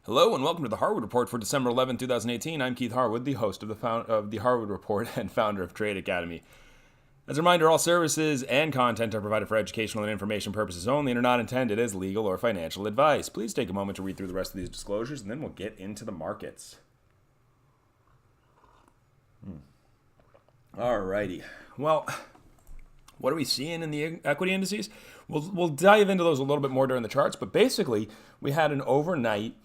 Hello and welcome to the Harwood Report for December 11, 2018. I'm Keith Harwood, the host of the Harwood Report and founder of Trade Academy. As a reminder, all services and content are provided for educational and information purposes only and are not intended as legal or financial advice. Please take a moment to read through the rest of these disclosures and then we'll get into the markets. Alrighty. Well, what are we seeing in the equity indices? We'll dive into those a little bit more during the charts, but basically we had an overnight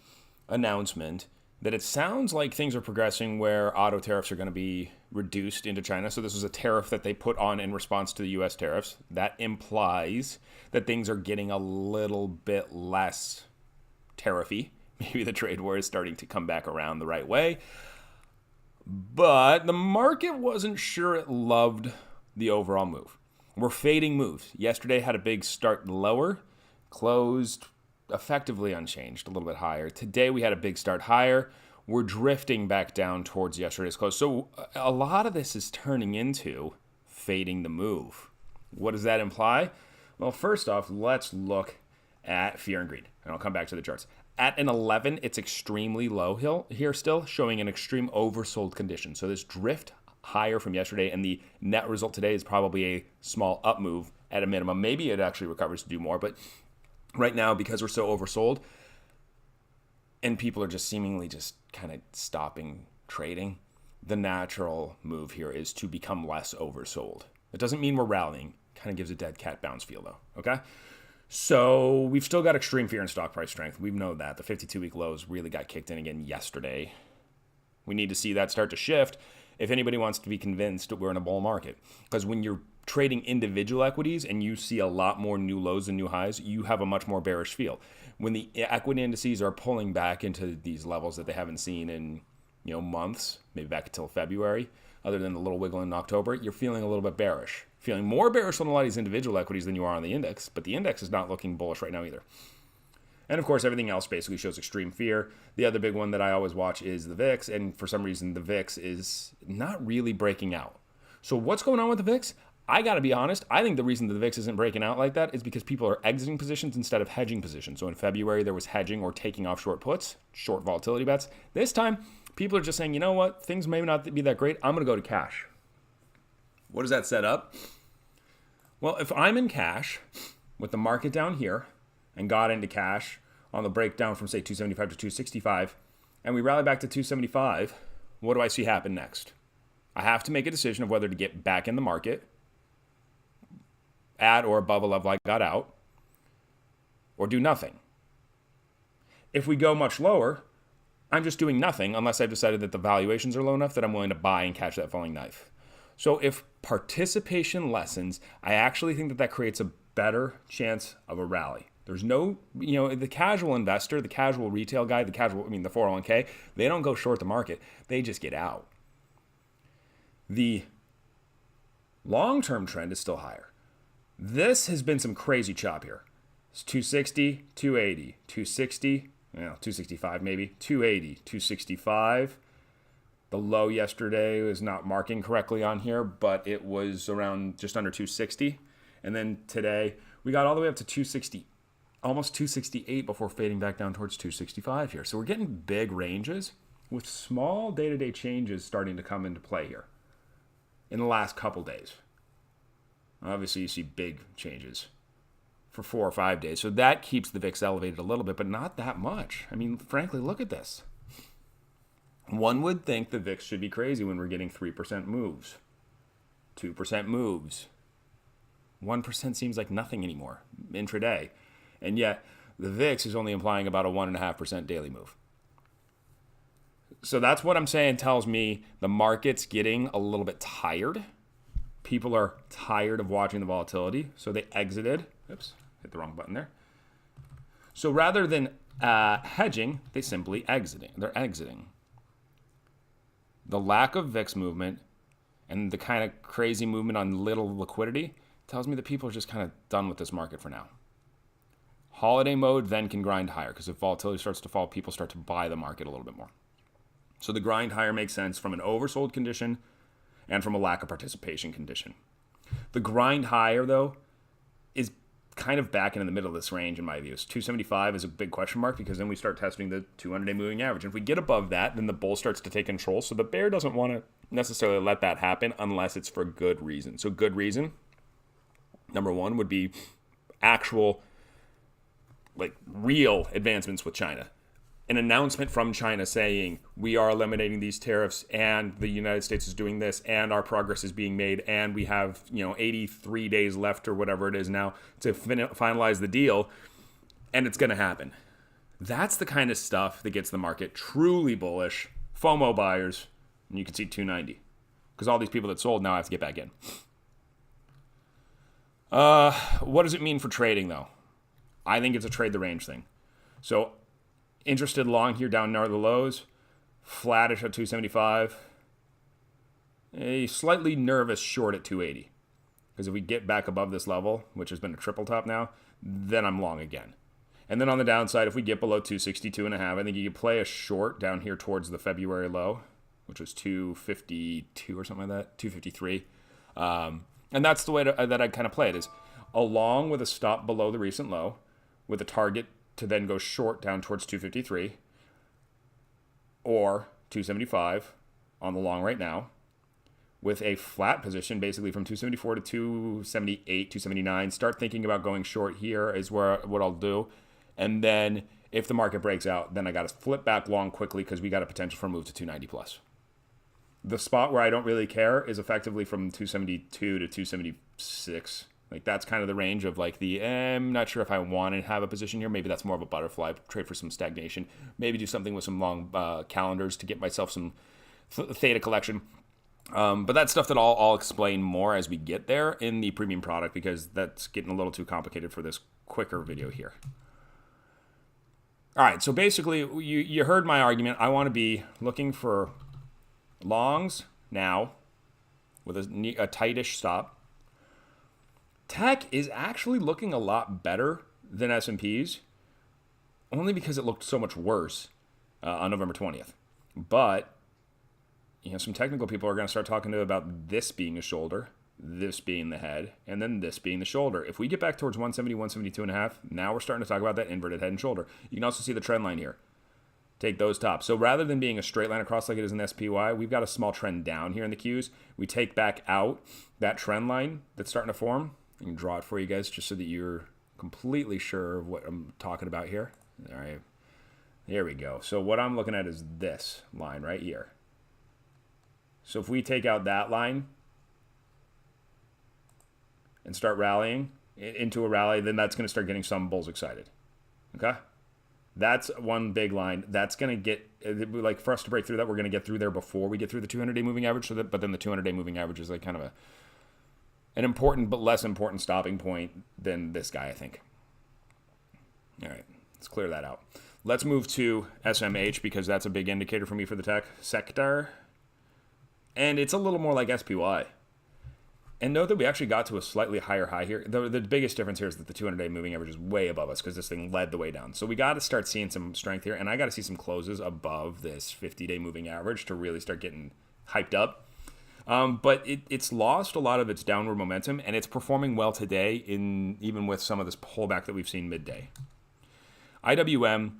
announcement that it sounds like things are progressing where auto tariffs are going to be reduced into China. So this was a tariff that they put on in response to the U.S. tariffs. That implies that things are getting a little bit less tariffy. Maybe the trade war is starting to come back around the right way. But the market wasn't sure it loved the overall move. We're fading moves. Yesterday had a big start lower, closed effectively unchanged, a little bit higher. Today we had a big start higher. We're drifting back down towards yesterday's close. So a lot of this is turning into fading the move. What does that imply? Well, first off, let's look at fear and greed. And I'll come back to the charts. At an 11, it's extremely low here still, showing an extreme oversold condition. So this drift higher from yesterday, and the net result today is probably a small up move at a minimum. Maybe it actually recovers to do more, but right now, because we're so oversold and people are just seemingly just kind of stopping trading, the natural move here is to become less oversold. It doesn't mean we're rallying. Kind of gives a dead cat bounce feel though, okay? So we've still got extreme fear in stock price strength. We know that. The 52-week lows really got kicked in again yesterday. We need to see that start to shift if anybody wants to be convinced that we're in a bull market. Because when you're trading individual equities and you see a lot more new lows and new highs, you have a much more bearish feel. When the equity indices are pulling back into these levels that they haven't seen in months, maybe back until February, other than the little wiggle in October, you're feeling a little bit bearish. Feeling more bearish on a lot of these individual equities than you are on the index, but the index is not looking bullish right now either. And of course, everything else basically shows extreme fear. The other big one that I always watch is the VIX, and for some reason, the VIX is not really breaking out. So what's going on with the VIX? I got to be honest, I think the reason the VIX isn't breaking out like that is because people are exiting positions instead of hedging positions. So in February, there was hedging or taking off short puts, short volatility bets. This time, people are just saying, you know what, things may not be that great. I'm going to go to cash. What does that set up? Well, if I'm in cash with the market down here and got into cash on the breakdown from, say, 275 to 265, and we rally back to 275, what do I see happen next? I have to make a decision of whether to get back in the market at or above a level I got out, or do nothing. If we go much lower, I'm just doing nothing unless I've decided that the valuations are low enough that I'm willing to buy and catch that falling knife. So if participation lessens, I actually think that creates a better chance of a rally. There's no, the casual investor, the casual retail guy, the 401k, they don't go short the market. They just get out. The long-term trend is still higher. This has been some crazy chop here. It's 260, 280, 260, 265 maybe, 280, 265. The low yesterday was not marking correctly on here, but it was around just under 260. And then today, we got all the way up to 260, almost 268 before fading back down towards 265 here. So we're getting big ranges with small day-to-day changes starting to come into play here in the last couple days. Obviously, you see big changes for 4 or 5 days. So that keeps the VIX elevated a little bit, but not that much. I mean, frankly, look at this. One would think the VIX should be crazy when we're getting 3% moves, 2% moves. 1% seems like nothing anymore intraday. And yet, the VIX is only implying about a 1.5% daily move. So that's what I'm saying tells me the market's getting a little bit tired. People are tired of watching the volatility, so they exited. Oops, hit the wrong button there. So rather than hedging, they simply exiting. They're exiting. The lack of VIX movement and the kind of crazy movement on little liquidity tells me that people are just kind of done with this market for now. Holiday mode then can grind higher because if volatility starts to fall, people start to buy the market a little bit more. So the grind higher makes sense from an oversold condition and from a lack of participation condition. The grind higher, though, is kind of back in the middle of this range in my view. 275 is a big question mark because then we start testing the 200-day moving average. And if we get above that, then the bull starts to take control. So the bear doesn't want to necessarily let that happen unless it's for good reason. So good reason, number one, would be actual, like, real advancements with China. An announcement from China saying we are eliminating these tariffs and the United States is doing this and our progress is being made and we have 83 days left or whatever it is now to finalize the deal, and it's going to happen. That's the kind of stuff that gets the market truly bullish. FOMO buyers, and you can see 290 because all these people that sold now have to get back in. What does it mean for trading though? I think it's a trade the range thing. So interested long here down near the lows, flattish at 275, a slightly nervous short at 280. Because if we get back above this level, which has been a triple top now, then I'm long again. And then on the downside, if we get below 262.5, I think you could play a short down here towards the February low, which was 252 or something like that, 253. And that's the way that I kind of play it, is along with a stop below the recent low, with a target to then go short down towards 253 or 275 on the long right now, with a flat position basically from 274 to 278, 279. Start thinking about going short here is what I'll do. And then if the market breaks out, then I got to flip back long quickly because we got a potential for a move to 290 plus. The spot where I don't really care is effectively from 272 to 276. Like, that's kind of the range of, like, I'm not sure if I want to have a position here. Maybe that's more of a butterfly trade for some stagnation. Maybe do something with some long calendars to get myself some theta collection. But that's stuff that I'll explain more as we get there in the premium product, because that's getting a little too complicated for this quicker video here. All right, so basically, you heard my argument. I want to be looking for longs now with a tightish stop. Tech is actually looking a lot better than S&Ps, only because it looked so much worse on November 20th. But some technical people are going to start talking about this being a shoulder, this being the head, and then this being the shoulder. If we get back towards 170, 172.5, now we're starting to talk about that inverted head and shoulder. You can also see the trend line here. Take those tops. So rather than being a straight line across like it is in SPY, we've got a small trend down here in the Qs. We take back out that trend line that's starting to form. I can draw it for you guys just so that you're completely sure of what I'm talking about here. All right, there we go. So what I'm looking at is this line right here. So if we take out that line and start rallying into a rally, then that's going to start getting some bulls excited. Okay? That's one big line. That's going to get, like, for us to break through that, we're going to get through there before we get through the 200-day moving average. But then the 200-day moving average is like kind of an important but less important stopping point than this guy, I think. All right, let's clear that out. Let's move to SMH, because that's a big indicator for me for the tech sector. And it's a little more like SPY. And note that we actually got to a slightly higher high here. The biggest difference here is that the 200-day moving average is way above us because this thing led the way down. So we got to start seeing some strength here, and I got to see some closes above this 50-day moving average to really start getting hyped up. But it's lost a lot of its downward momentum, and it's performing well today, even with some of this pullback that we've seen midday. IWM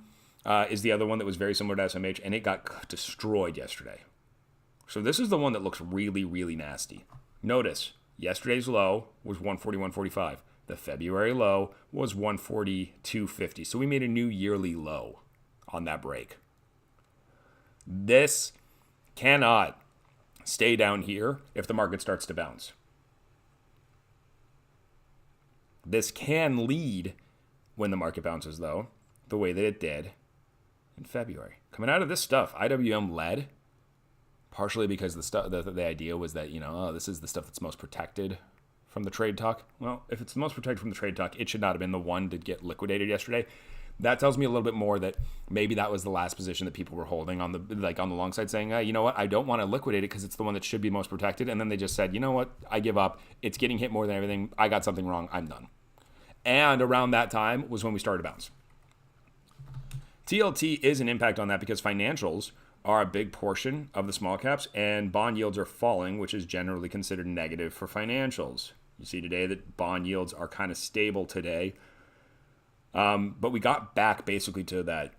is the other one that was very similar to SMH, and it got destroyed yesterday. So this is the one that looks really, really nasty. Notice, yesterday's low was 141.45. The February low was 142.50. So we made a new yearly low on that break. This cannot stay down here if the market starts to bounce. This can lead when the market bounces, though, the way that it did in February. Coming out of this stuff, IWM led, partially because the idea was that, this is the stuff that's most protected from the trade talk. Well, if it's the most protected from the trade talk, it should not have been the one to get liquidated yesterday. That tells me a little bit more that maybe that was the last position that people were holding on the long side, saying, you know what, I don't want to liquidate it because it's the one that should be most protected. And then they just said, you know what, I give up. It's getting hit more than everything. I got something wrong. I'm done. And around that time was when we started to bounce. TLT is an impact on that because financials are a big portion of the small caps, and bond yields are falling, which is generally considered negative for financials. You see today that bond yields are kind of stable today. But we got back basically to that,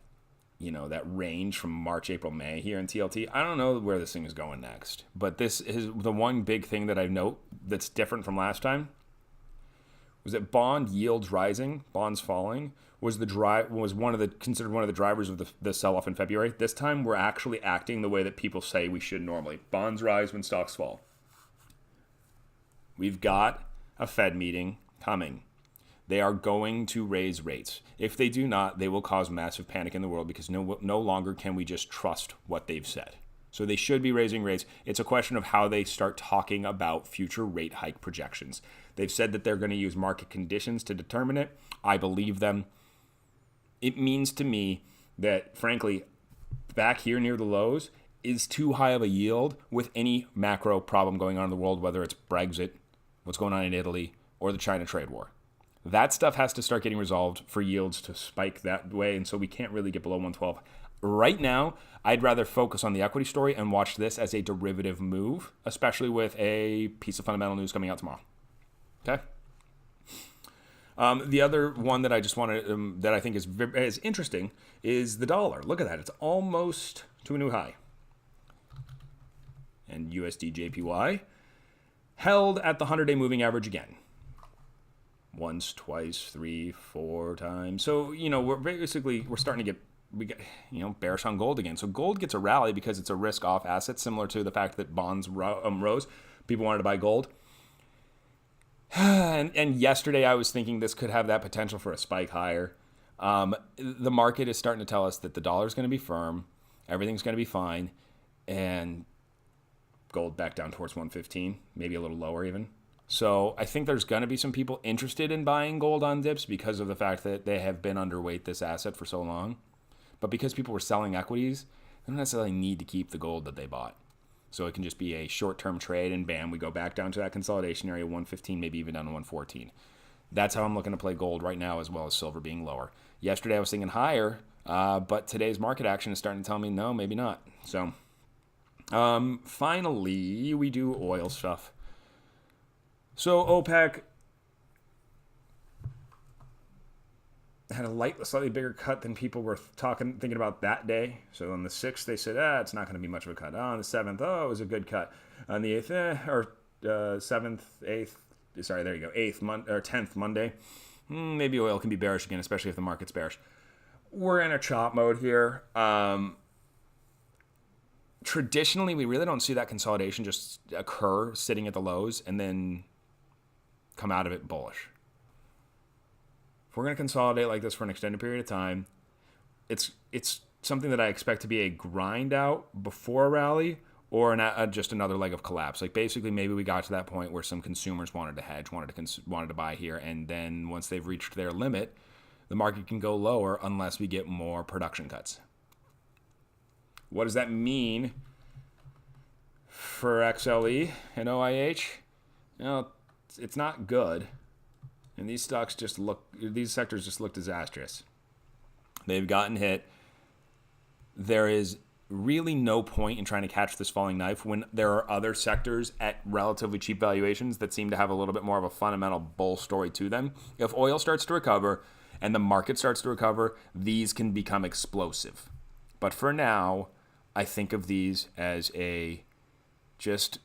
that range from March, April, May here in TLT. I don't know where this thing is going next, but this is the one big thing that I note that's different from last time was that bond yields rising, bonds falling was considered one of the drivers of the sell-off in February. This time we're actually acting the way that people say we should normally. Bonds rise when stocks fall. We've got a Fed meeting coming. They are going to raise rates. If they do not, they will cause massive panic in the world because no longer can we just trust what they've said. So they should be raising rates. It's a question of how they start talking about future rate hike projections. They've said that they're going to use market conditions to determine it. I believe them. It means to me that, frankly, back here near the lows is too high of a yield with any macro problem going on in the world, whether it's Brexit, what's going on in Italy, or the China trade war. That stuff has to start getting resolved for yields to spike that way, and so we can't really get below 112. Right now, I'd rather focus on the equity story and watch this as a derivative move, especially with a piece of fundamental news coming out tomorrow. Okay? The other one that I just wanted, that I think is interesting is the dollar. Look at that. It's almost to a new high. And USD JPY held at the 100-day moving average again. Once, twice, 3, 4 times. So, we're starting to get, bearish on gold again. So gold gets a rally because it's a risk-off asset, similar to the fact that bonds rose. People wanted to buy gold. And yesterday I was thinking this could have that potential for a spike higher. The market is starting to tell us that the dollar is going to be firm, everything's going to be fine, and gold back down towards 115, maybe a little lower even. So I think there's going to be some people interested in buying gold on dips because of the fact that they have been underweight this asset for so long. But because people were selling equities, they don't necessarily need to keep the gold that they bought. So it can just be a short-term trade, and bam, we go back down to that consolidation area, 115, maybe even down to 114. That's how I'm looking to play gold right now, as well as silver being lower. Yesterday I was thinking higher, but today's market action is starting to tell me no, maybe not. So finally, we do oil stuff. So OPEC had a slightly bigger cut than people were thinking about that day. So on the 6th, they said, it's not going to be much of a cut. On the 7th, it was a good cut. On the 8th, 7th, 8th, sorry, there you go, 10th Monday, maybe oil can be bearish again, especially if the market's bearish. We're in a chop mode here. Traditionally, we really don't see that consolidation just occur sitting at the lows and then come out of it bullish. If we're going to consolidate like this for an extended period of time, it's something that I expect to be a grind out before a rally or just another leg of collapse. Like basically, maybe we got to that point where some consumers wanted to hedge, wanted to buy here, and then once they've reached their limit, the market can go lower unless we get more production cuts. What does that mean for XLE and OIH? It's not good. And these sectors just look disastrous. They've gotten hit. There is really no point in trying to catch this falling knife when there are other sectors at relatively cheap valuations that seem to have a little bit more of a fundamental bull story to them. If oil starts to recover and the market starts to recover, these can become explosive. But for now, I think of these as a just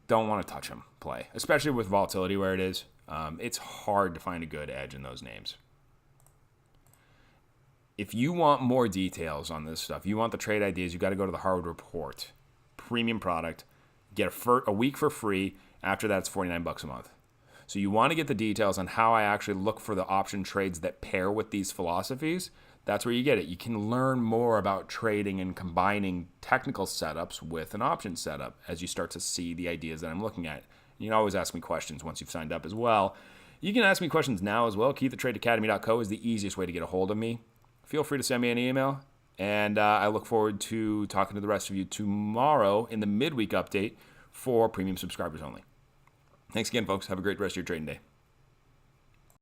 don't want to touch them play, especially with volatility where it is. It's hard to find a good edge in those names. If you want more details on this stuff, you want the trade ideas, you got to go to the Harwood Report. Premium product. Get a week for free. After that, it's $49 a month. So you want to get the details on how I actually look for the option trades that pair with these philosophies. That's where you get it. You can learn more about trading and combining technical setups with an option setup as you start to see the ideas that I'm looking at. You can always ask me questions once you've signed up as well. You can ask me questions now as well. KeithTheTradeAcademy.co is the easiest way to get a hold of me. Feel free to send me an email, and I look forward to talking to the rest of you tomorrow in the midweek update for premium subscribers only. Thanks again, folks. Have a great rest of your trading day.